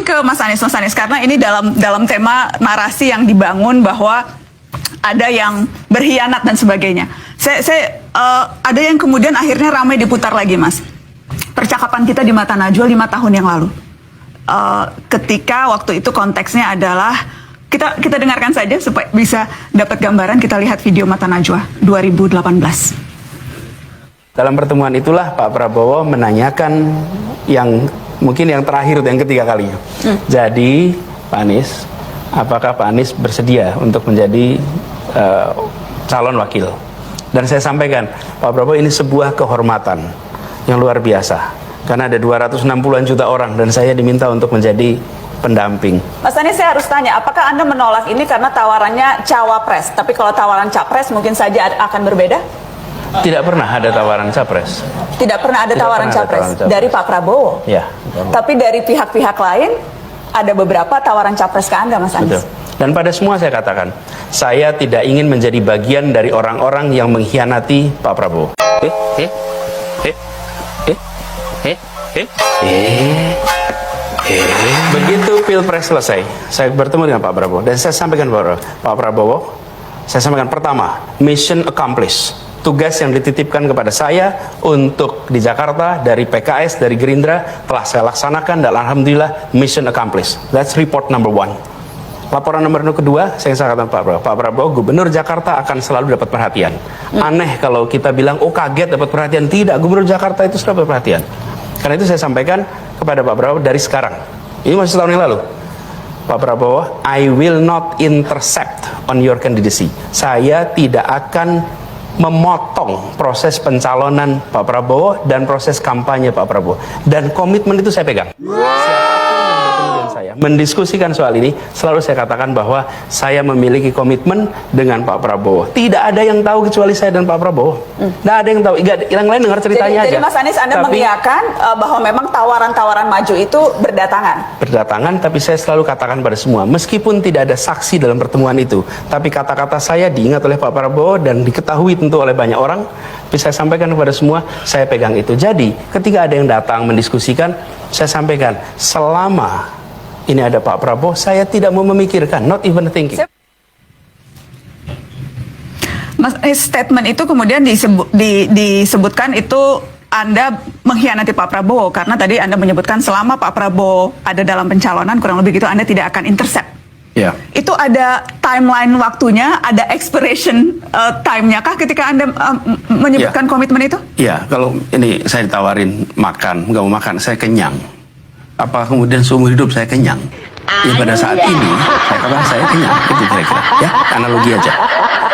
ke Mas Anies, karena ini dalam tema narasi yang dibangun bahwa ada yang berkhianat dan sebagainya. Ada yang kemudian akhirnya ramai diputar lagi, Mas. Percakapan kita di Mata Najwa 5 tahun yang lalu. Ketika waktu itu konteksnya adalah kita dengarkan saja supaya bisa dapat gambaran. Kita lihat video Mata Najwa 2018. Dalam pertemuan itulah Pak Prabowo menanyakan yang mungkin yang terakhir, yang ketiga kalinya. Jadi Pak Anies, apakah Pak Anies bersedia untuk menjadi calon wakil? Dan saya sampaikan, Pak Prabowo, ini sebuah kehormatan yang luar biasa. Karena ada 260-an juta orang dan saya diminta untuk menjadi pendamping. Mas Anies, saya harus tanya, apakah Anda menolak ini karena tawarannya cawapres? Tapi kalau tawaran capres mungkin saja akan berbeda? Tidak pernah ada tawaran capres. Tidak pernah ada tawaran capres dari Pak Prabowo. Ya. Tapi dari pihak-pihak lain ada beberapa tawaran capres ke Anda, Mas Anies. Betul. Dan pada semua saya katakan, saya tidak ingin menjadi bagian dari orang-orang yang mengkhianati Pak Prabowo. Begitu Pilpres selesai, saya bertemu dengan Pak Prabowo dan saya sampaikan Pak Prabowo, saya sampaikan pertama, mission accomplished. Tugas yang dititipkan kepada saya untuk di Jakarta dari PKS, dari Gerindra telah saya laksanakan dan alhamdulillah mission accomplished. That's report number 1. Laporan nomor kedua, saya katakan Pak Prabowo, Gubernur Jakarta akan selalu dapat perhatian. Aneh kalau kita bilang, oh kaget dapat perhatian. Tidak, Gubernur Jakarta itu sudah dapat perhatian. Karena itu saya sampaikan kepada Pak Prabowo dari sekarang. Ini masih setahun yang lalu. Pak Prabowo, I will not intercept on your candidacy. Saya tidak akan memotong proses pencalonan Pak Prabowo dan proses kampanye Pak Prabowo. Dan komitmen itu saya pegang. Mendiskusikan soal ini, selalu saya katakan bahwa saya memiliki komitmen dengan Pak Prabowo. Tidak ada yang tahu kecuali saya dan Pak Prabowo. Tidak ada yang tahu. Yang lain dengar ceritanya aja. Jadi Mas Anies, Anda mengiyakan bahwa memang tawaran-tawaran maju itu berdatangan? Berdatangan, tapi saya selalu katakan pada semua, meskipun tidak ada saksi dalam pertemuan itu, tapi kata-kata saya diingat oleh Pak Prabowo dan diketahui tentu oleh banyak orang, tapi saya sampaikan kepada semua, saya pegang itu. Jadi, ketika ada yang datang mendiskusikan, saya sampaikan, selama ini ada Pak Prabowo, saya tidak mau memikirkan, not even thinking. Mas, statement itu kemudian disebutkan itu Anda mengkhianati Pak Prabowo, karena tadi Anda menyebutkan selama Pak Prabowo ada dalam pencalonan, kurang lebih gitu, Anda tidak akan intercept. Ya. Itu ada timeline waktunya, ada expiration time-nya kah ketika Anda menyebutkan komitmen itu? Iya, kalau ini saya ditawarin makan, nggak mau makan, saya kenyang. Apa kemudian seumur hidup saya kenyang? Ya pada saat ini saya katakan saya kenyang, itu kira-kira ya, analogi aja.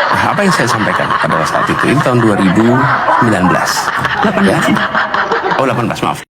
Nah, apa yang saya sampaikan pada saat itu? Ini tahun 2019. 18. Ya? Oh 18, maaf.